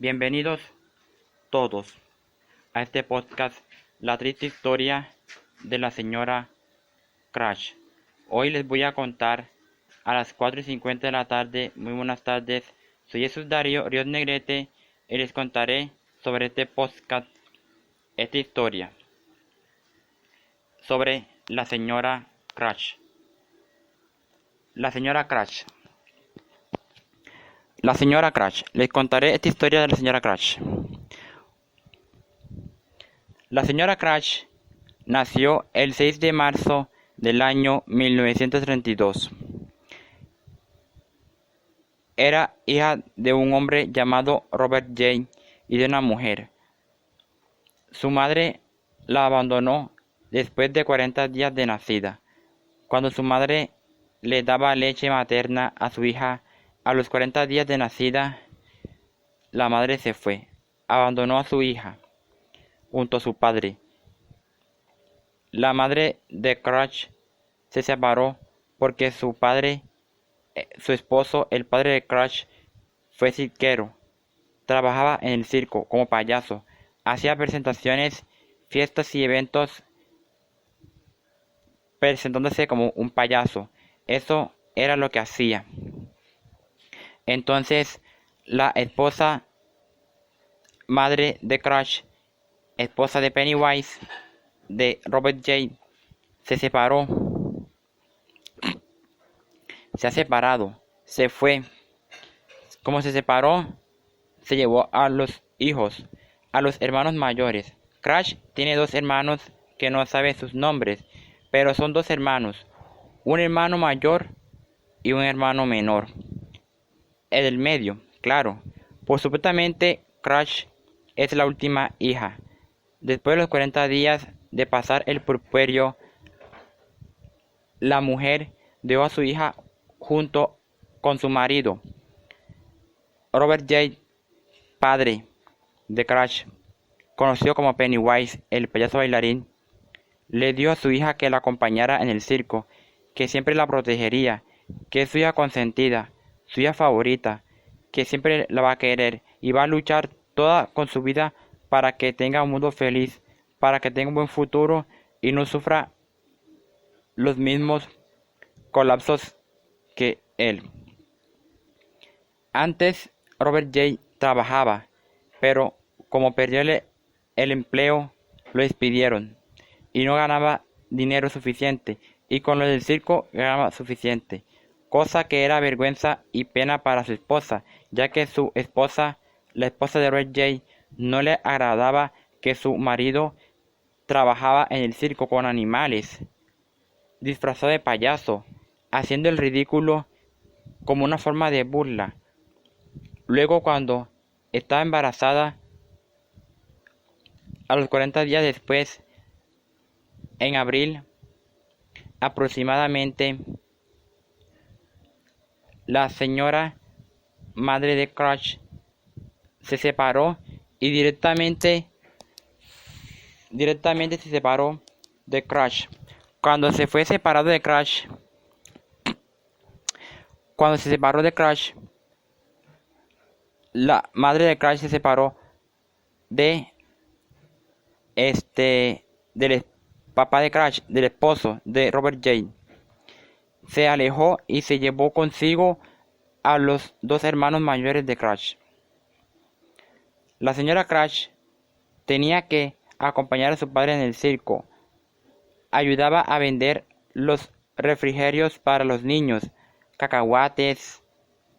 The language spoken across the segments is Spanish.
Bienvenidos todos a este podcast, La triste historia de la señora Crash. Hoy les voy a contar a las 4:50 de la tarde. Muy buenas tardes, soy Jesús Darío Ríos Negrete y les contaré sobre este podcast, esta historia sobre la señora Crash. La señora Crash. La señora Crash. Les contaré esta historia de la señora Crash. La señora Crash nació el 6 de marzo del año 1932. Era hija de un hombre llamado Robert J. y de una mujer. Su madre la abandonó después de 40 días de nacida. Cuando su madre le daba leche materna a su hija, a los 40 días de nacida, la madre se fue, abandonó a su hija junto a su padre. La madre de Crash se separó porque su padre, su esposo, el padre de Crash, fue cirquero. Trabajaba en el circo como payaso, hacía presentaciones, fiestas y eventos presentándose como un payaso. Eso era lo que hacía. Entonces, la esposa madre de Crash, esposa de Pennywise, de Robert J., se separó. Se ha separado, se fue. Como se separó, se llevó a los hijos, a los hermanos mayores. Crash tiene dos hermanos que no sabe sus nombres, pero son dos hermanos, un hermano mayor y un hermano menor. El del medio, claro, pues supuestamente Crash es la última hija. Después de los 40 días de pasar el puerperio, la mujer dio a su hija junto con su marido, Robert J., padre de Crash, conocido como Pennywise, el payaso bailarín. Le dio a su hija que la acompañara en el circo, que siempre la protegería, que es su hija consentida, su hija favorita, que siempre la va a querer y va a luchar toda con su vida para que tenga un mundo feliz, para que tenga un buen futuro y no sufra los mismos colapsos que él. Antes Robert J. trabajaba, pero como perdió el empleo, lo despidieron y no ganaba dinero suficiente, y con lo del circo ganaba suficiente, cosa que era vergüenza y pena para su esposa, ya que su esposa, la esposa de Robert J., no le agradaba que su marido trabajaba en el circo con animales, disfrazado de payaso, haciendo el ridículo como una forma de burla. Luego, cuando estaba embarazada, a los 40 días después, en abril aproximadamente, la señora madre de Crash se separó y directamente se separó de Crash. Cuando se separó de Crash, la madre de Crash se separó del papá de Crash, del esposo de Robert J. Se alejó y se llevó consigo a los dos hermanos mayores de Crash. La señora Crash tenía que acompañar a su padre en el circo. Ayudaba a vender los refrigerios para los niños, cacahuates,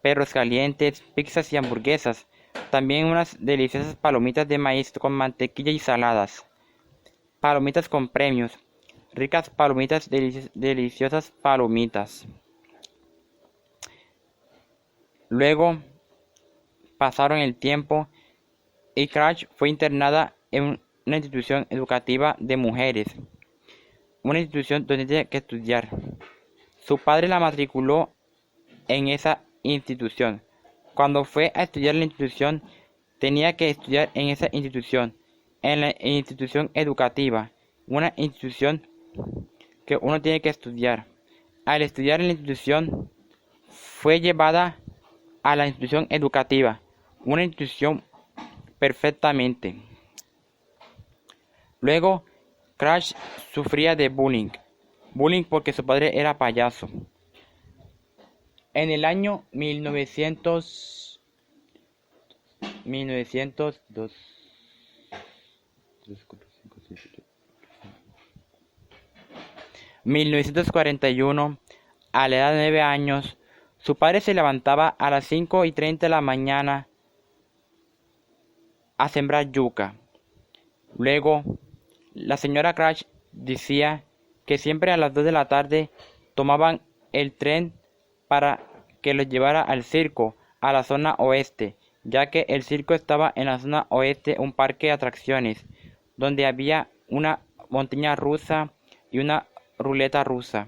perros calientes, pizzas y hamburguesas. También unas deliciosas palomitas de maíz con mantequilla y saladas. Palomitas con premios. Ricas palomitas, deliciosas palomitas. Luego pasaron el tiempo y Crash fue internada en una institución educativa de mujeres, una institución donde tenía que estudiar. Su padre la matriculó en esa institución. Cuando fue a estudiar en la institución, tenía que estudiar en esa institución, en la institución educativa, una institución que uno tiene que estudiar. Al estudiar en la institución, fue llevada a la institución educativa, una institución perfectamente. Luego, Crash sufría de bullying porque su padre era payaso. En el año 1941, a la edad de 9 años, su padre se levantaba a las 5:30 de la mañana a sembrar yuca. Luego, la señora Crash decía que siempre a las 2 de la tarde tomaban el tren para que los llevara al circo, a la zona oeste, ya que el circo estaba en la zona oeste, un parque de atracciones, donde había una montaña rusa y una ruleta rusa.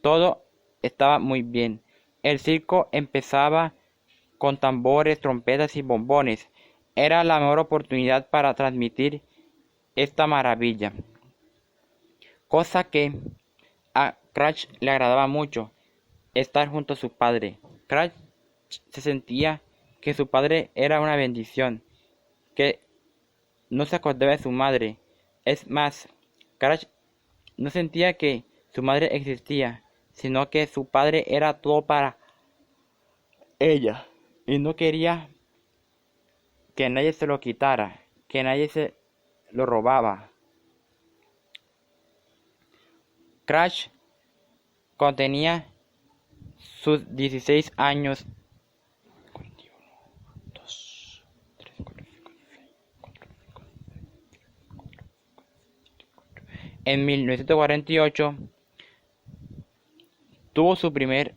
Todo estaba muy bien. El circo empezaba con tambores, trompetas y bombones. Era la mejor oportunidad para transmitir esta maravilla, cosa que a Crash le agradaba mucho, estar junto a su padre. Crash se sentía que su padre era una bendición, que no se acordaba de su madre. Es más, Crash no sentía que su madre existía, sino que su padre era todo para ella, y no quería que nadie se lo quitara, que nadie se lo robaba. Crash, cuando tenía sus 16 años, en 1948, tuvo su primer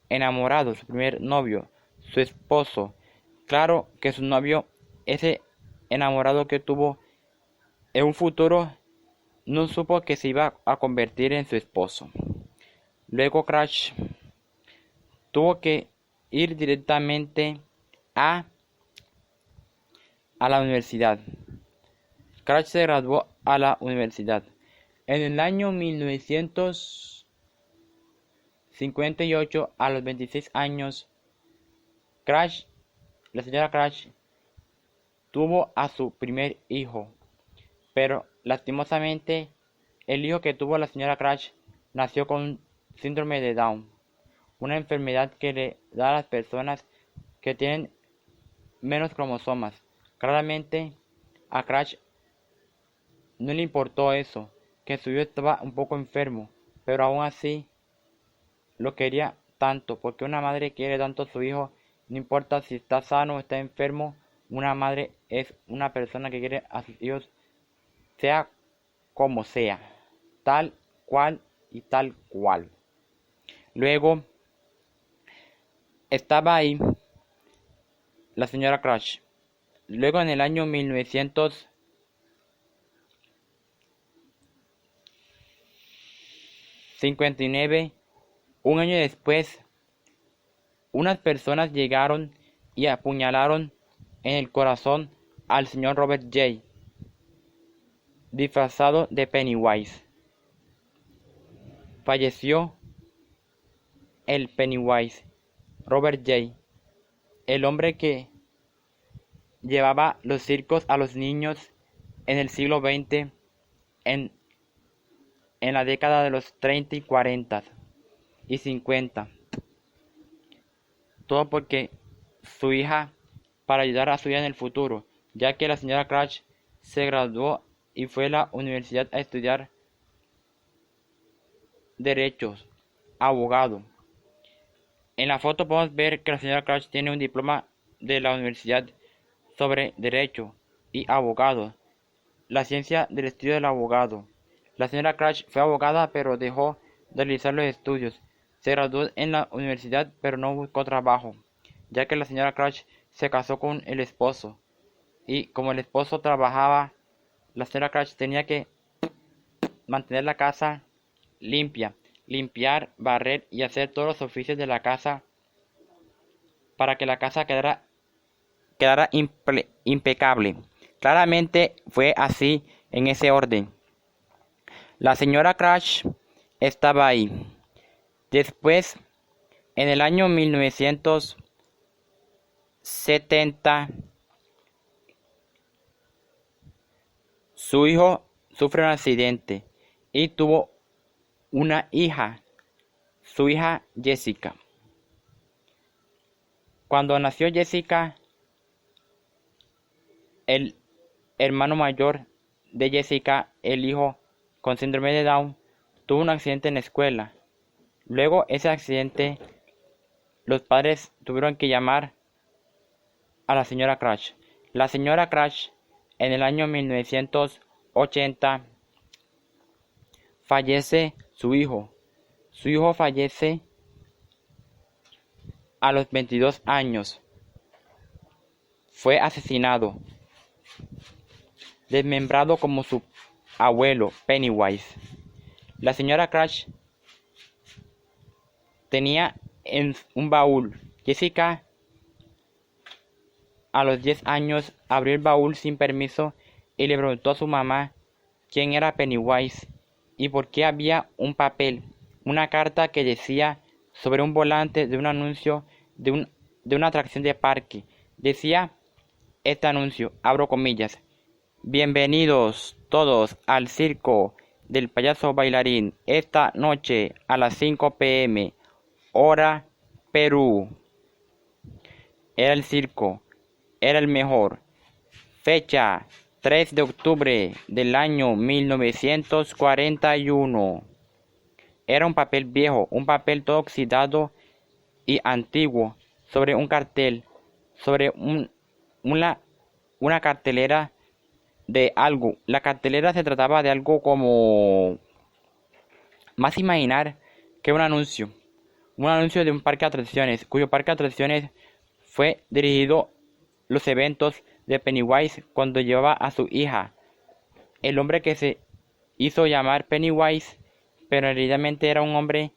enamorado, su primer novio, su esposo. Claro que su novio, ese enamorado que tuvo en un futuro, no supo que se iba a convertir en su esposo. Luego Crash tuvo que ir directamente a la universidad. Crash se graduó a la universidad. En el año 1958, a los 26 años, Crash, la señora Crash, tuvo a su primer hijo, pero lastimosamente el hijo que tuvo la señora Crash nació con síndrome de Down, una enfermedad que le da a las personas que tienen menos cromosomas. Claramente a Crash no le importó eso, que su hijo estaba un poco enfermo, pero aún así lo quería tanto, porque una madre quiere tanto a su hijo, no importa si está sano o está enfermo. Una madre es una persona que quiere a sus hijos, sea como sea, tal cual y tal cual. Luego estaba ahí la señora Crash. Luego en el año 1959, un año después, unas personas llegaron y apuñalaron en el corazón al señor Robert J., disfrazado de Pennywise. Falleció el Pennywise, Robert J., el hombre que llevaba los circos a los niños en el siglo XX, en la década de los 30 y 40 y 50. Todo porque su hija, para ayudar a su hija en el futuro, ya que la señora Crash se graduó y fue a la universidad a estudiar derechos, abogado. En la foto podemos ver que la señora Crash tiene un diploma de la universidad sobre derecho y abogado, la ciencia del estudio del abogado. La señora Crash fue abogada, pero dejó de realizar los estudios. Se graduó en la universidad, pero no buscó trabajo, ya que la señora Crash se casó con el esposo. Y como el esposo trabajaba, la señora Crash tenía que mantener la casa limpia, limpiar, barrer y hacer todos los oficios de la casa para que la casa quedara impecable. Claramente fue así, en ese orden. La señora Crash estaba ahí. Después, en el año 1970, Su hijo sufre un accidente y tuvo una hija, su hija Jessica. Cuando nació Jessica, el hermano mayor de Jessica, el hijo con síndrome de Down, tuvo un accidente en la escuela. Luego ese accidente, los padres tuvieron que llamar a la señora Crash. La señora Crash, en el año 1980, fallece su hijo. Su hijo fallece a los 22 años. Fue asesinado, desmembrado como su abuelo, Pennywise. La señora Crash tenía en un baúl. Jessica, a los 10 años, abrió el baúl sin permiso y le preguntó a su mamá quién era Pennywise y por qué había un papel, una carta que decía sobre un volante de un anuncio de una atracción de parque. Decía este anuncio, abro comillas: bienvenidos todos al circo del payaso bailarín esta noche a las 5 p.m. hora Perú. Era el circo, era el mejor. Fecha 3 de octubre del año 1941. Era un papel viejo, un papel todo oxidado y antiguo, sobre un cartel, sobre una cartelera de algo. La cartelera se trataba de algo como, más imaginar que un anuncio de un parque de atracciones, cuyo parque de atracciones fue dirigido los eventos de Pennywise cuando llevaba a su hija. El hombre que se hizo llamar Pennywise, pero en realidad era un hombre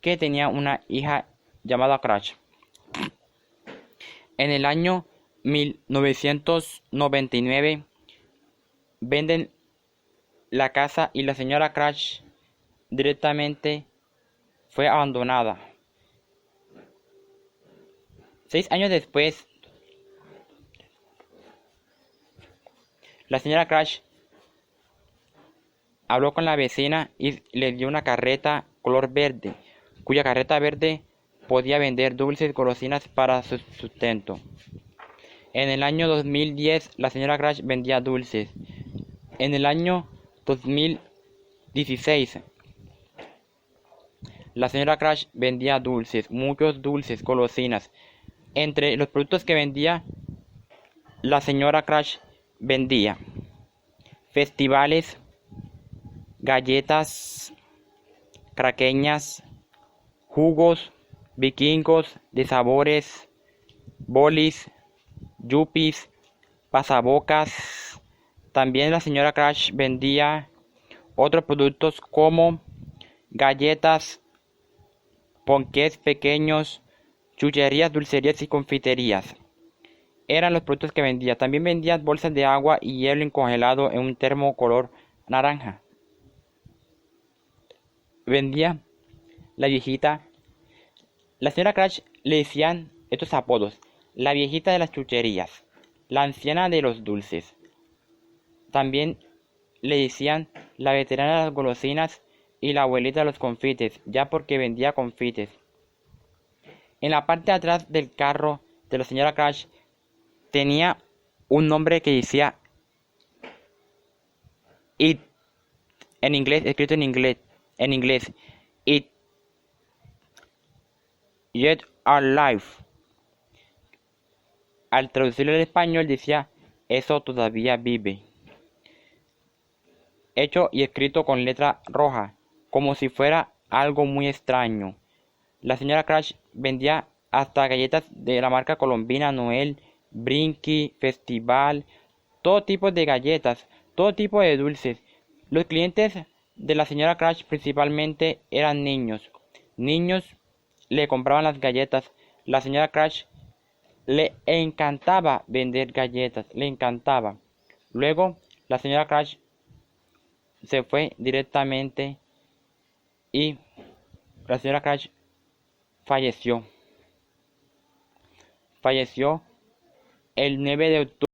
que tenía una hija llamada Crash. En el año 1999 venden la casa y la señora Crash directamente fue abandonada. 6 años después, la señora Crash habló con la vecina y le dio una carreta color verde, cuya carreta verde podía vender dulces y golosinas para su sustento. En el año 2010, la señora Crash vendía dulces. En el año 2016, la señora Crash vendía dulces, muchos dulces, golosinas. Entre los productos que vendía, la señora Crash vendía festivales, galletas, craqueñas, jugos, vikingos de sabores, bolis, yuppies, pasabocas. También la señora Crash vendía otros productos como galletas, ponqués pequeños, chucherías, dulcerías y confiterías. Eran los productos que vendía. También vendía bolsas de agua y hielo congelado en un termo color naranja. Vendía la viejita. La señora Crash le decían estos apodos: la viejita de las chucherías, la anciana de los dulces. También le decían la veterana de las golosinas y la abuelita de los confites, ya porque vendía confites. En la parte de atrás del carro de la señora Crash tenía un nombre que decía "It", en inglés, escrito en inglés, "It Yet Alive". Al traducirlo al español decía "eso todavía vive", hecho y escrito con letra roja, como si fuera algo muy extraño. La señora Crash vendía hasta galletas de la marca colombina Noel, Brinky, Festival, todo tipo de galletas, todo tipo de dulces. Los clientes de la señora Crash principalmente eran niños. Niños le compraban las galletas. La señora Crash le encantaba vender galletas, le encantaba. Luego la señora Crash se fue directamente y la señora Crash falleció. Falleció el 9 de octubre